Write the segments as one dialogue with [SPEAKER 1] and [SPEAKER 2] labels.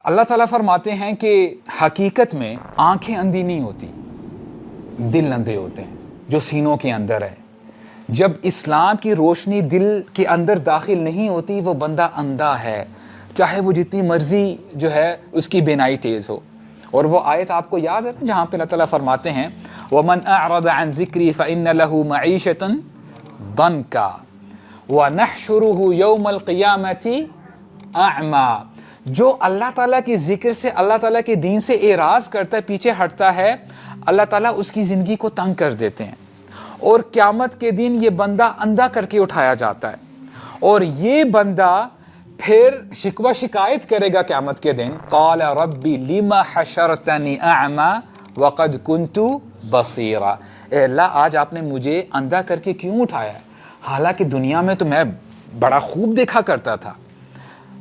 [SPEAKER 1] اللہ تعالیٰ فرماتے ہیں کہ حقیقت میں آنکھیں اندھی نہیں ہوتی، دل اندھے ہوتے ہیں جو سینوں کے اندر ہے۔ جب اسلام کی روشنی دل کے اندر داخل نہیں ہوتی وہ بندہ اندھا ہے، چاہے وہ جتنی مرضی جو ہے اس کی بینائی تیز ہو۔ اور وہ آیت آپ کو یاد ہے نا جہاں پہ اللہ تعالیٰ فرماتے ہیں وَمَنْ أَعْرَضَ عَنْ ذِكْرِي فَإِنَّ لَهُ مَعِيشَةً ضَنْكًا وَنَحْشُرُهُ يَوْمَ الْقِيَامَةِ أَعْمَى۔ جو اللہ تعالیٰ کے ذکر سے، اللہ تعالیٰ کے دین سے اعراض کرتا ہے، پیچھے ہٹتا ہے، اللہ تعالیٰ اس کی زندگی کو تنگ کر دیتے ہیں، اور قیامت کے دن یہ بندہ اندھا کر کے اٹھایا جاتا ہے، اور یہ بندہ پھر شکوہ شکایت کرے گا قیامت کے دن، قال ربی لما حشرتنی اعمی وقد کنت بصیرا، اے اللہ آج آپ نے مجھے اندھا کر کے کیوں اٹھایا ہے، حالانکہ دنیا میں تو میں بڑا خوب دیکھا کرتا تھا۔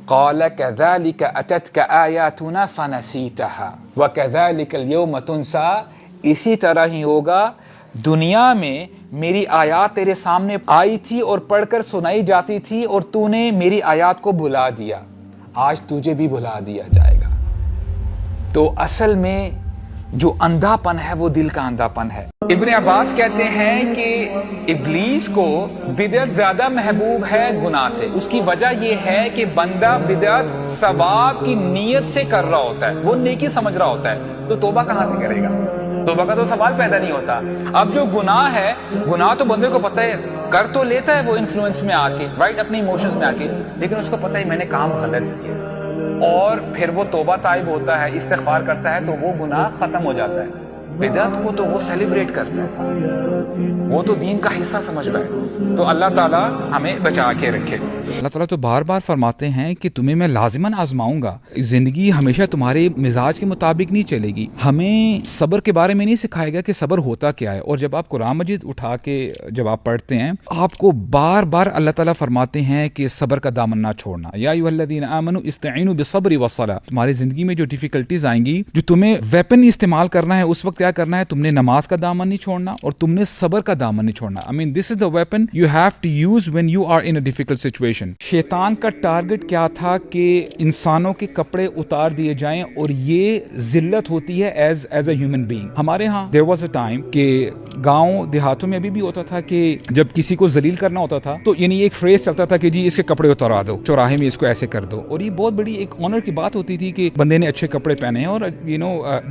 [SPEAKER 1] قال كذلك اتتك آیاتنا فنسیتها وكذلك اليوم تنسى، اسی طرح ہی ہوگا، دنیا میں میری آیات تیرے سامنے آئی تھی اور پڑھ کر سنائی جاتی تھی اور تو نے میری آیات کو بھلا دیا، آج تجھے بھی بھلا دیا جائے گا۔ تو اصل میں جو اندھا پن ہے وہ دل کا اندھا پن ہے۔ ابن عباس کہتے ہیں کہ ابلیس کو بدعت زیادہ محبوب ہے گناہ سے، اس کی وجہ یہ ہے کہ بندہ بدعت ثواب کی نیت سے کر رہا ہوتا ہے، وہ نیکی سمجھ رہا ہوتا ہے، تو توبہ کہاں سے کرے گا؟ توبہ کا تو سوال پیدا نہیں ہوتا۔ اب جو گناہ ہے، گناہ تو بندے کو پتہ ہے، کر تو لیتا ہے وہ انفلوئنس میں آ کے، رائٹ، اپنے ایموشنز میں آ کے، لیکن اس کو پتہ ہے میں نے کام غلط کیا، اور پھر وہ توبہ طائب ہوتا ہے، استغفار کرتا ہے، تو وہ گناہ ختم ہو جاتا ہے۔ بدعت کو تو وہ سیلیبریٹ کرتا ہے، وہ تو دین کا حصہ سمجھ رہا ہے۔ تو اللہ تعالیٰ ہمیں بچا کے رکھے۔
[SPEAKER 2] اللہ تعالیٰ تو بار بار فرماتے ہیں کہ تمہیں میں لازماً آزماؤں گا، زندگی ہمیشہ تمہارے مزاج کے مطابق نہیں چلے گی، ہمیں صبر کے بارے میں نہیں سکھائے گا کہ صبر ہوتا کیا ہے۔ اور جب آپ قرآن مجید اٹھا کے جب آپ پڑھتے ہیں، آپ کو بار بار اللہ تعالیٰ فرماتے ہیں کہ صبر کا دامن نہ چھوڑنا، یا ایھا الذین آمنوا استعینوا بالصبر والصلاۃ۔ تمہاری زندگی میں جو ڈیفیکلٹیز آئیں گی، جو تمہیں ویپن استعمال کرنا ہے، اس وقت کیا کرنا ہے، تم نے نماز کا دامن نہیں چھوڑنا اور تم نے صبر کا دامن نہیں چھوڑنا۔ I mean this is the weapon you have to use when you are in a difficult situation۔ شیطان کا ٹارگٹ کیا تھا کہ انسانوں کے کپڑے اتار دیے جائیں، اور یہ ذلت ہوتی ہے ایز اے ہیومن بینگ۔ ہمارے ہاں there was a time کہ گاؤں دیہاتوں میں ابھی بھی ہوتا تھا کہ جب کسی کو ذلیل کرنا ہوتا تھا تو یعنی ایک فریز چلتا تھا کہ جی اس کے کپڑے اتارا دو، چوراہے میں اس کو ایسے کر دو، اور یہ بہت بڑی ایک آنر کی بات ہوتی تھی کہ بندے نے اچھے کپڑے پہنے ہیں اور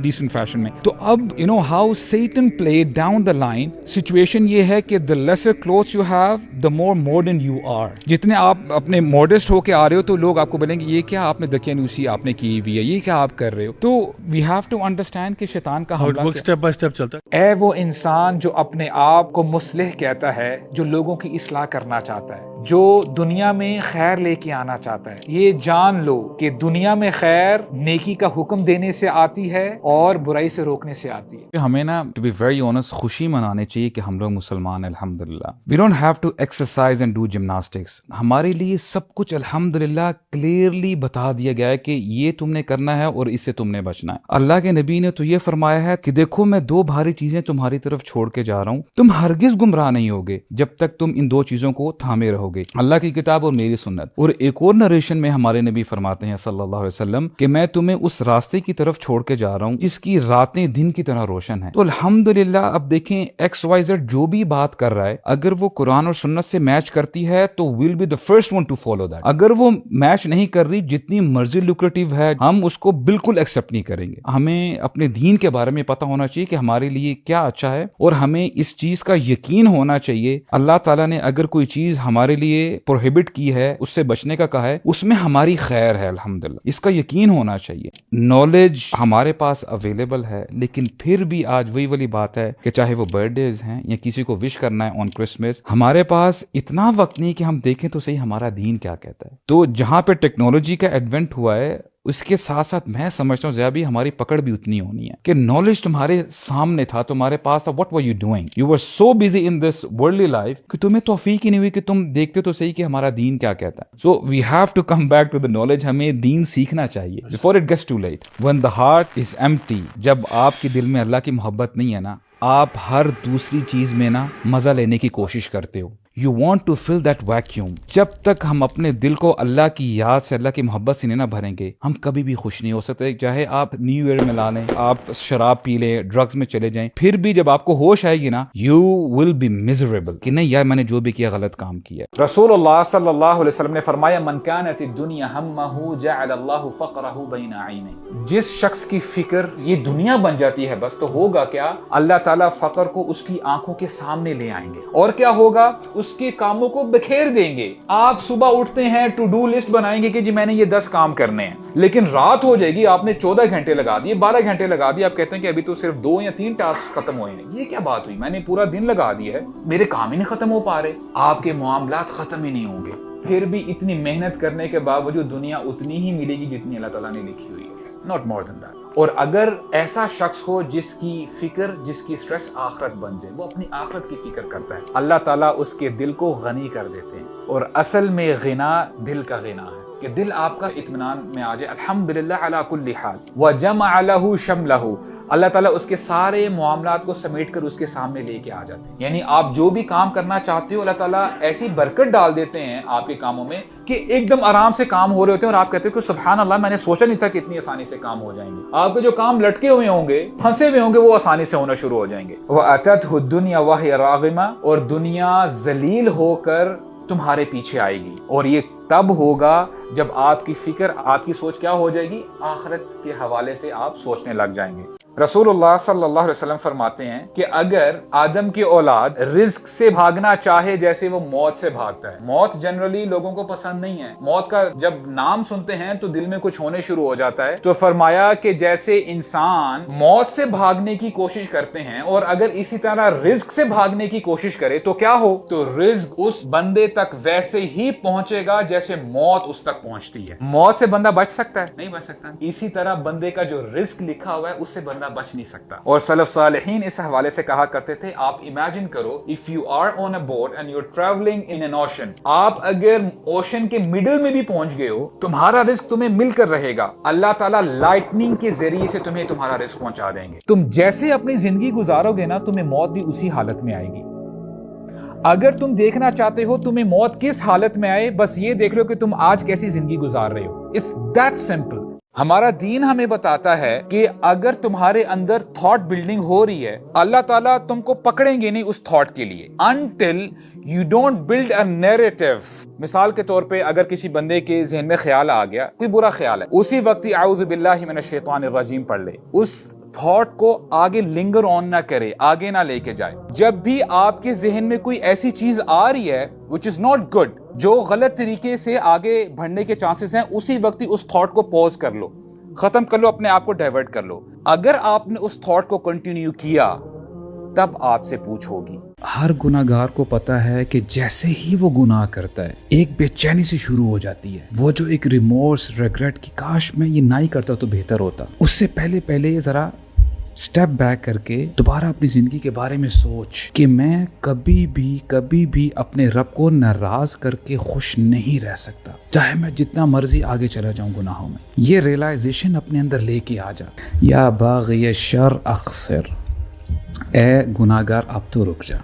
[SPEAKER 2] ڈیسنٹ فیشن میں۔ تو اب how Satan played down the line، situation یہ ہے کہ the lesser clothes you have the more modern you are۔ جتنے آپ اپنے ماڈسٹ ہو کے آ رہے ہو تو لوگ آپ کو بولیں گے یہ کیا آپ نے دقیانوسی آپ نے کی ہوئی ہے، یہ کیا آپ کر رہے ہو۔ تو we have to understand کہ شیطان کا حملہ
[SPEAKER 3] سٹیپ بائی سٹیپ چلتا ہے۔
[SPEAKER 1] اے وہ انسان جو اپنے آپ کو مصلح کہتا ہے، جو لوگوں کی اصلاح کرنا چاہتا ہے، جو دنیا میں خیر لے کے آنا چاہتا ہے، یہ جان لو کہ دنیا میں خیر نیکی کا حکم دینے سے آتی ہے اور برائی سے روکنے سے آتی ہے۔
[SPEAKER 2] ہمیں نا ٹو بی ویری آنیسٹ خوشی منانے چاہیے کہ ہم لوگ مسلمان ہیں، الحمدللہ۔ We don't have to exercise and do gymnastics. ہمارے لیے سب کچھ الحمدللہ کلیئرلی بتا دیا گیا ہے کہ یہ تم نے کرنا ہے اور اس سے تم نے بچنا ہے۔ اللہ کے نبی نے تو یہ فرمایا ہے کہ دیکھو میں دو بھاری چیزیں تمہاری طرف چھوڑ کے جا رہا ہوں، تم ہرگز گمراہ نہیں ہوگے جب تک تم ان دو چیزوں کو تھامے رہو گے، اللہ کی کتاب اور میری سنت۔ اور ایک اور نریشن میں ہمارے نبی فرماتے ہیں صلی اللہ علیہ وسلم کہ میں تمہیں اس راستے کی طرف چھوڑ کے جا رہا ہوں جس کی راتیں دن کی طرح روشن ہیں۔ تو الحمدللہ اب دیکھیں ایکس وائی زیڈ جو بھی بات کر رہا ہے، اگر وہ قرآن اور سنت سے میچ کرتی ہے تو will be the first one to follow that. اگر وہ میچ نہیں کر رہی، جتنی مرضی لوکریٹو ہے، ہم اس کو بالکل ایکسیپٹ نہیں کریں گے۔ ہمیں اپنے دین کے بارے میں پتہ ہونا چاہیے کہ ہمارے لیے کیا اچھا ہے، اور ہمیں اس چیز کا یقین ہونا چاہیے اللہ تعالیٰ نے اگر کوئی چیز ہمارے لیے پروہیبٹ کی ہے، اس سے بچنے کا کہا ہے، اس میں ہماری خیر ہے، الحمدللہ اس کا یقین ہونا چاہیے۔ نالج ہمارے پاس اویلیبل ہے، لیکن پھر بھی آج وہی والی بات ہے کہ چاہے وہ برتھ ڈیز ہیں یا کسی کو وش کرنا ہے آن کرسمس، ہمارے پاس اتنا وقت نہیں کہ ہم دیکھیں تو صحیح ہمارا دین کیا کہتا ہے۔ تو جہاں پہ ٹیکنالوجی کا ایڈونٹ ہوا ہے، اس کے ساتھ ساتھ میں سمجھتا ہوں زیادہ ہماری پکڑ بھی اتنی ہونی ہے کہ نالج تمہارے سامنے تھا، تمہارے پاس تھا، what were you doing? You were so busy in this worldly life کہ تمہیں توفیق ہی نہیں ہوئی کہ تم دیکھتے تو صحیح کہ ہمارا دین کیا کہتا ہے۔ So we have to come back to the knowledge، ہمیں دین سیکھنا چاہیے before it gets too late۔ When the heart is empty، جب آپ کے دل میں اللہ کی محبت نہیں ہے نا، آپ ہر دوسری چیز میں نا مزہ لینے کی کوشش کرتے ہو۔ You want to fill that vacuum. جب تک ہم اپنے دل کو اللہ کی یاد سے، اللہ کی محبت سے نہیں نہ بھریں گے، ہم کبھی بھی خوش نہیں ہو سکتے. چاہے آپ نیو ایئر میں لا لیں، آپ شراب پی لیں، ڈرگز میں چلے جائیں، پھر بھی جب آپ کو ہوش آئے گی نا، you will be miserable کہ نہیں یار میں نے جو بھی کیا غلط کام کیا.
[SPEAKER 1] رسول اللہ صلی اللہ علیہ وسلم نے فرمایا من كانت الدنيا همه جعل الله فقره بين عينيه. جس شخص کی فکر یہ دنیا بن جاتی ہے بس، تو ہوگا کیا؟ اللہ تعالیٰ فقر کو اس کی آنکھوں کے سامنے لے آئیں گے. اور کیا ہوگا؟ اس کے کاموں کو بکھیر دیں گے. آپ صبح اٹھتے ہیں، ٹو ڈو لسٹ بنائیں گے کہ جی میں نے یہ 10 کام کرنے ہیں، لیکن رات ہو جائے گی، آپ نے 14 گھنٹے لگا دیے، 12 گھنٹے لگا دیے، آپ کہتے ہیں کہ ابھی تو صرف 2 یا 3 ٹاسک ختم ہوئے ہیں. یہ کیا بات ہوئی؟ میں نے پورا دن لگا دیا ہے، میرے کام ہی نہیں ختم ہو پا رہے. آپ کے معاملات ختم ہی نہیں ہوں گے. پھر بھی اتنی محنت کرنے کے باوجود دنیا اتنی ہی ملے گی جتنی اللہ تعالیٰ نے لکھی ہوئی ہے. Not more than that. اور اگر ایسا شخص ہو جس کی فکر، جس کی سٹریس آخرت بن جائے، وہ اپنی آخرت کی فکر کرتا ہے، اللہ تعالیٰ اس کے دل کو غنی کر دیتے ہیں. اور اصل میں غنا دل کا غنا ہے کہ دل آپ کا اطمینان میں آ جائے. الحمدللہ علی کل حال وجمع له شمله. اللہ تعالیٰ اس کے سارے معاملات کو سمیٹ کر اس کے سامنے لے کے آ جاتے ہیں. یعنی آپ جو بھی کام کرنا چاہتے ہو، اللہ تعالیٰ ایسی برکت ڈال دیتے ہیں آپ کے کاموں میں کہ ایک دم آرام سے کام ہو رہے ہوتے ہیں، اور آپ کہتے ہیں کہ سبحان اللہ، میں نے سوچا نہیں تھا کہ اتنی آسانی سے کام ہو جائیں گے. آپ کے جو کام لٹکے ہوئے ہوں گے، پھنسے ہوئے ہوں گے، وہ آسانی سے ہونا شروع ہو جائیں گے. وَأَتَتْهُ الدُّنْيَا وَهِيَ رَاغِمَةٌ. اور دنیا ذلیل ہو کر تمہارے پیچھے آئے گی. اور یہ تب ہوگا جب آپ کی فکر، آپ کی سوچ کیا ہو جائے گی؟ آخرت کے حوالے سے آپ سوچنے لگ جائیں گے. رسول اللہ صلی اللہ علیہ وسلم فرماتے ہیں کہ اگر آدم کی اولاد رزق سے بھاگنا چاہے جیسے وہ موت سے بھاگتا ہے. موت جنرلی لوگوں کو پسند نہیں ہے. موت کا جب نام سنتے ہیں تو دل میں کچھ ہونے شروع ہو جاتا ہے. تو فرمایا کہ جیسے انسان موت سے بھاگنے کی کوشش کرتے ہیں، اور اگر اسی طرح رزق سے بھاگنے کی کوشش کرے تو کیا ہو؟ تو رزق اس بندے تک ویسے ہی پہنچے گا جیسے موت اس تک پہنچتی ہے. موت سے بندہ بچ سکتا ہے؟ نہیں بچ سکتا. اسی طرح بندے کا جو رزق لکھا ہوا ہے اس سے بندہ بچ نہیں سکتا. اور سلف صالحین اس حوالے سے کہا کرتے تھے، آپ امیجن کرو if you are on a boat and you're traveling in an ocean. آپ اگر اوشن کے مڈل میں بھی پہنچ گئے ہو، تمہارا رزق تمہیں مل کر رہے گا. اللہ تعالیٰ لائٹننگ کے ذریعے سے تمہیں تمہارا رزق پہنچا دیں گے. تم جیسے اپنی زندگی گزارو گے نا، تمہیں موت بھی اسی حالت میں آئے گی. اگر تم دیکھنا چاہتے ہو تمہیں موت کس حالت میں آئے، بس یہ دیکھ لو کہ تم آج کیسی زندگی گزار رہے ہو. It's that simple. ہمارا دین ہمیں بتاتا ہے کہ اگر تمہارے اندر تھاٹ بلڈنگ ہو رہی ہے، اللہ تعالیٰ تم کو پکڑیں گے نہیں اس تھاٹ کے لیے until you don't build a narrative. مثال کے طور پہ اگر کسی بندے کے ذہن میں خیال آ گیا، کوئی برا خیال ہے، اسی وقت ہی اعوذ باللہ من الشیطان الرجیم پڑھ لے. اس تھاٹ کو آگے لنگر آن نہ کرے، آگے نہ لے کے جائے. جب بھی آپ کے ذہن میں کوئی ایسی چیز آ رہی ہے which is not good، جو غلط طریقے سے آگے بڑھنے کے چانسز ہیں، اسی وقت ہی اس تھاٹ کو پوز کر لو، ختم کر لو، اپنے آپ کو ڈائیورٹ کر لو. اگر آپ نے اس تھاٹ کو کنٹینیو کیا تب آپ سے پوچھ ہوگی.
[SPEAKER 2] ہر گناہگار کو پتا ہے کہ جیسے ہی وہ گناہ کرتا ہے ایک بے چینی سے شروع ہو جاتی ہے. وہ جو ایک ریمورس، ریگریٹ کہ کاش میں یہ نہ ہی کرتا تو بہتر ہوتا، اس سے پہلے ذرا سٹیپ بیک کر کے دوبارہ اپنی زندگی کے بارے میں سوچ کہ میں کبھی بھی اپنے رب کو ناراض کر کے خوش نہیں رہ سکتا، چاہے میں جتنا مرضی آگے چلا جاؤں گناہوں میں. یہ ریلائزیشن اپنے اندر لے کے آ جا. یا باغی الشر اقصر، اے گناہگار اب تو رک جا.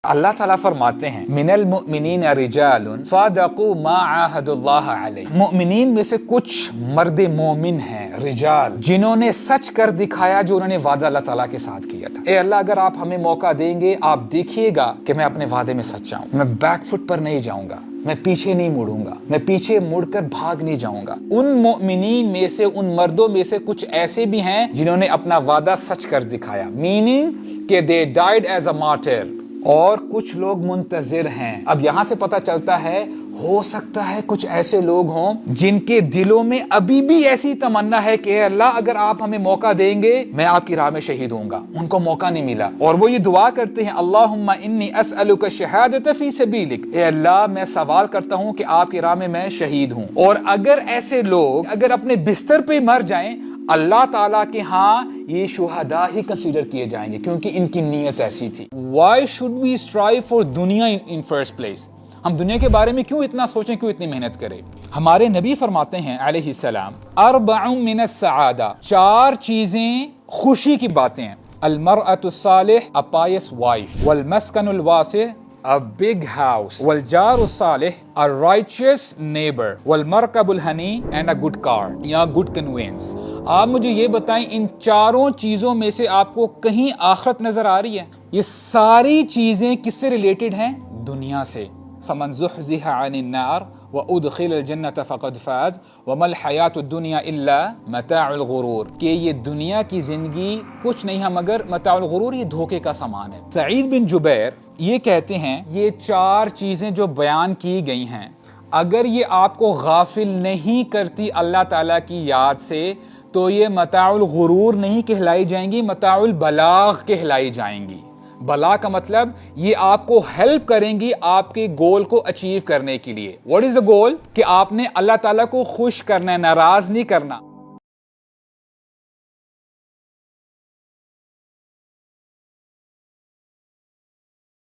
[SPEAKER 1] اللہ تعالیٰ فرماتے ہیں من المؤمنین رجال صادقوا ما عاہدوا اللہ علیہ. مؤمنین میں سے کچھ مرد مومن ہیں، رجال، جنہوں نے سچ کر دکھایا جو انہوں نے وعدہ اللہ تعالیٰ کے ساتھ کیا تھا. اے اللہ، اگر آپ ہمیں موقع دیں گے، آپ دیکھیے گا کہ میں اپنے وعدے میں سچا ہوں، میں بیک فٹ پر نہیں جاؤں گا، میں پیچھے نہیں مڑوں گا، میں پیچھے مڑ کر بھاگ نہیں جاؤں گا. ان مؤمنین میں سے، ان مردوں میں سے کچھ ایسے بھی ہیں جنہوں نے اپنا وعدہ سچ کر دکھایا، میننگ کہ they died as a martyr. اور کچھ لوگ منتظر ہیں. اب یہاں سے پتہ چلتا ہے ہو سکتا ہے کچھ ایسے لوگ ہوں جن کے دلوں میں ابھی بھی ایسی تمنا ہے کہ اے اللہ، اگر آپ ہمیں موقع دیں گے میں آپ کی راہ میں شہید ہوں گا. ان کو موقع نہیں ملا اور وہ یہ دعا کرتے ہیں، اللہم انی اسألک الشہادۃ فی سبیلک، اے اللہ میں سوال کرتا ہوں کہ آپ کی راہ میں شہید ہوں. اور اگر ایسے لوگ اگر اپنے بستر پہ مر جائیں، اللہ تعالیٰ کے ہاں یہ شہداء ہی کنسیڈر کیے جائیں گے کیونکہ ان کی نیت ایسی تھی. Why should we strive for دنیا in first place؟ ہم دنیا کے بارے میں کیوں اتنا سوچیں، کیوں اتنی محنت کریں؟ ہمارے نبی فرماتے ہیں علیہ السلام، اربع من السعادہ، 4 چیزیں خوشی کی باتیں ہیں. المرأة الصالح، a pious wife، والمسکن الواسع، a big house, والجار الصالح, a righteous neighbor, والمركب الهني, and a good car یا good conveyance. آپ مجھے یہ بتائیں ان چاروں چیزوں میں سے آپ کو کہیں آخرت نظر آ رہی ہے؟ یہ ساری چیزیں کس سے ریلیٹڈ ہیں؟ دنیا سے. فمن زحزح عن النار وادخل الجنة فقد فاز وما الحیات الدنیا الا متاع الغرور. کہ یہ دنیا کی زندگی کچھ نہیں ہے مگر متاع الغرور، یہ دھوکے کا سامان ہے. سعید بن جبیر یہ کہتے ہیں یہ چار چیزیں جو بیان کی گئی ہیں اگر یہ آپ کو غافل نہیں کرتی اللہ تعالیٰ کی یاد سے تو یہ متاع الغرور نہیں کہلائی جائیں گی، متاع البلاغ کہلائی جائیں گی. بلا کا مطلب یہ آپ کو ہیلپ کریں گی آپ کے گول کو اچیو کرنے کے لیے. واٹ از دا گول؟ کہ آپ نے اللہ تعالیٰ کو خوش کرنا ہے، ناراض نہیں کرنا.